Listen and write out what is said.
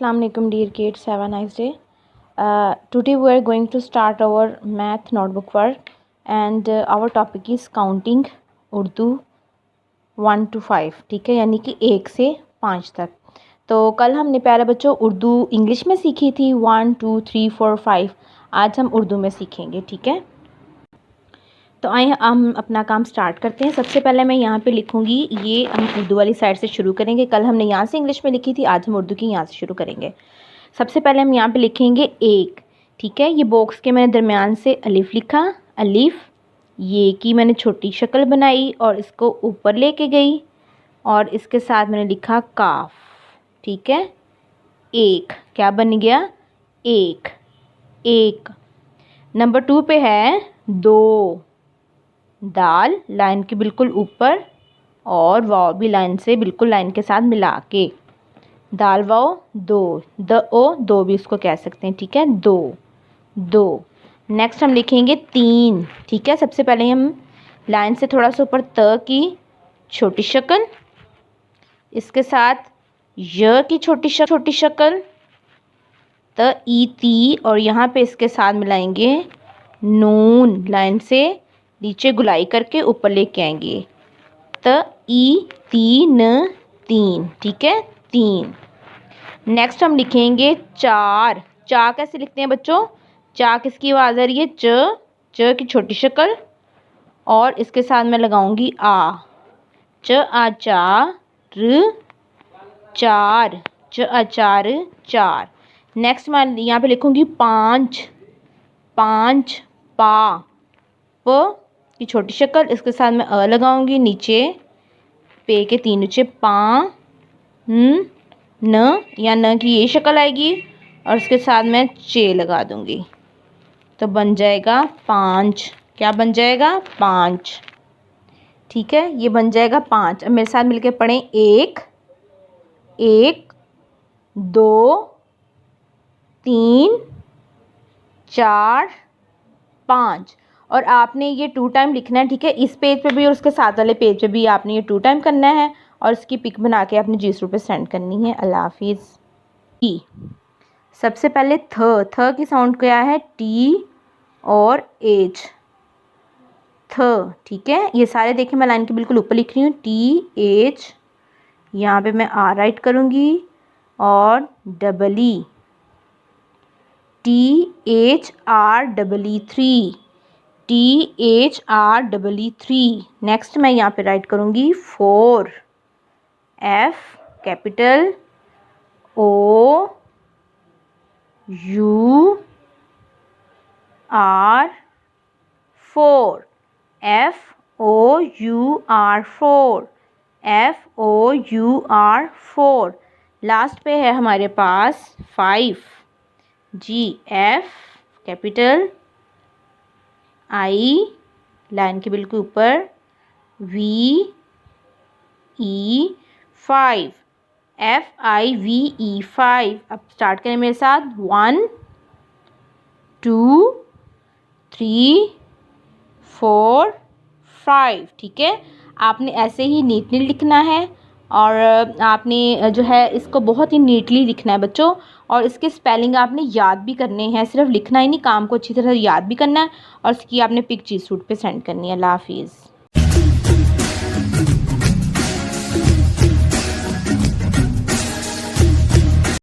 Assalamu alaikum dear kids, have a nice day. Today we are going to start our math notebook work and our topic is counting Urdu 1 to 5, ठीक है, यानी कि 1 से 5 तक. तो कल हमने प्यारे बच्चों उर्दू इंग्लिश में सीखी थी 1 2 3 4 5. आज हम उर्दू में सीखेंगे, ठीक है. तो आइए हम अपना काम स्टार्ट करते हैं. सबसे पहले मैं यहाँ पे लिखूँगी, ये हम उर्दू वाली साइड से शुरू करेंगे. कल हमने यहाँ से इंग्लिश में लिखी थी, आज हम उर्दू की यहाँ से शुरू करेंगे. सबसे पहले हम यहाँ पे लिखेंगे 1, ठीक है. ये बॉक्स के मैंने दरमियान से अलिफ लिखा, अलिफ. ये की मैंने छोटी शक्ल बनाई और इसको ऊपर लेके गई और इसके साथ मैंने लिखा काफ, ठीक है. 1 क्या बन गया, 1. नंबर 2 पे है 2, दाल लाइन के बिल्कुल ऊपर और वाव भी लाइन से बिल्कुल लाइन के साथ मिला के, दाल वाव 2, दो भी इसको कह सकते हैं, ठीक है. 2. नेक्स्ट हम लिखेंगे 3, ठीक है. सबसे पहले हम लाइन से थोड़ा सा ऊपर त की छोटी शक्ल, इसके साथ य की छोटी शक्ल, त ई ती, और यहाँ पे इसके साथ मिलाएंगे नून, लाइन से नीचे गुलाई करके ऊपर लेके आएंगे, त ई ती न 3, ठीक है. 3. नेक्स्ट हम लिखेंगे 4. कैसे लिखते हैं बच्चों, चा किसकी आवाज़ आ रही है, च की छोटी शक्ल और इसके साथ मैं लगाऊंगी आ, च आ चार, चार, च आ चार, 4. नेक्स्ट मैं यहाँ पे लिखूंगी 5, पा, प की छोटी शक्ल, इसके साथ मैं अ लगाऊंगी नीचे, पे के 3 नीचे, पा, न या न की ये शक्ल आएगी और इसके साथ मैं चे लगा दूंगी, तो बन जाएगा 5. क्या बन जाएगा, 5, ठीक है. ये बन जाएगा 5. अब मेरे साथ मिलके पढ़ें 1, 2, 3, 4, 5. और आपने ये 2 टाइम लिखना है, ठीक है. इस पेज पे भी और उसके साथ वाले पेज पे भी आपने ये 2 टाइम करना है और इसकी पिक बना के आपने जीसू पे सेंड करनी है. अल्लाह हाफिज़. सबसे पहले थ की साउंड क्या है, टी और एच, थ, ठीक है. ये सारे देखें मैं लाइन के बिल्कुल ऊपर लिख रही हूँ, टी एच, यहाँ पे मैं आर राइट करूँगी और double E, THREE3, THREE3. Next मैं यहाँ पे राइट करूँगी 4, F capital, O U R 4, FOUR4. Last पे है हमारे पास 5, GF कैपिटल, I लाइन के बिल्कुल ऊपर, VE 5, FIVE 5. अब स्टार्ट करें मेरे साथ, 1 2 3 4 5, ठीक है. आपने ऐसे ही नीटली लिखना है और आपने जो है इसको बहुत ही नीटली लिखना है बच्चों, और इसके स्पेलिंग आपने याद भी करने हैं. सिर्फ लिखना ही नहीं, काम को अच्छी तरह याद भी करना है और इसकी आपने पिक जी सूट पे सेंड करनी है. अल्लाह हाफिज़.